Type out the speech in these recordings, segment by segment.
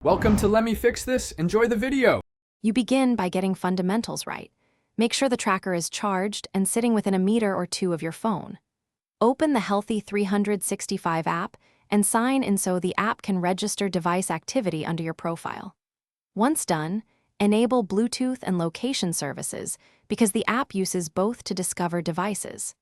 Welcome to Let Me Fix This. Enjoy the video. You begin by getting fundamentals right. Make sure the tracker is charged and sitting within a meter or two of your phone. Open the Healthy 365 app and sign in so the app can register device activity under your profile. Once done, enable Bluetooth and location services because the app uses both to discover devices.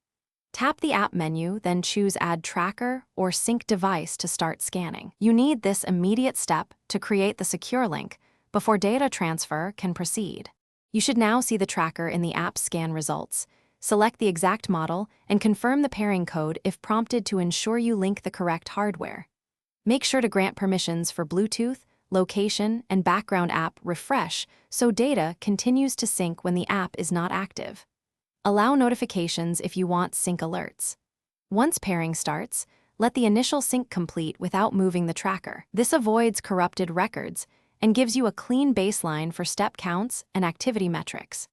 Tap the app menu, then choose Add Tracker or Sync Device to start scanning. You need this immediate step to create the secure link before data transfer can proceed. You should now see the tracker in the app scan results. Select the exact model and confirm the pairing code if prompted to ensure you link the correct hardware. Make sure to grant permissions for Bluetooth, location, and background app refresh so data continues to sync when the app is not active. Allow notifications if you want sync alerts. Once pairing starts, let the initial sync complete without moving the tracker. This avoids corrupted records and gives you a clean baseline for step counts and activity metrics.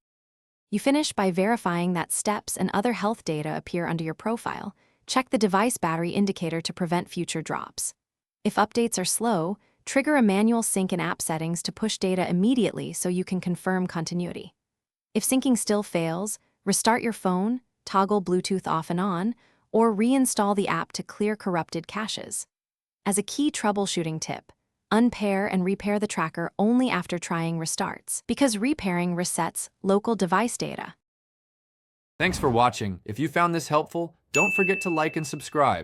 You finish by verifying that steps and other health data appear under your profile. Check the device battery indicator to prevent future drops. If updates are slow, trigger a manual sync in app settings to push data immediately so you can confirm continuity. If syncing still fails, restart your phone, toggle Bluetooth off and on, or reinstall the app to clear corrupted caches. As a key troubleshooting tip, unpair and repair the tracker only after trying restarts, because repairing resets local device data. Thanks for watching. If you found this helpful, don't forget to like and subscribe.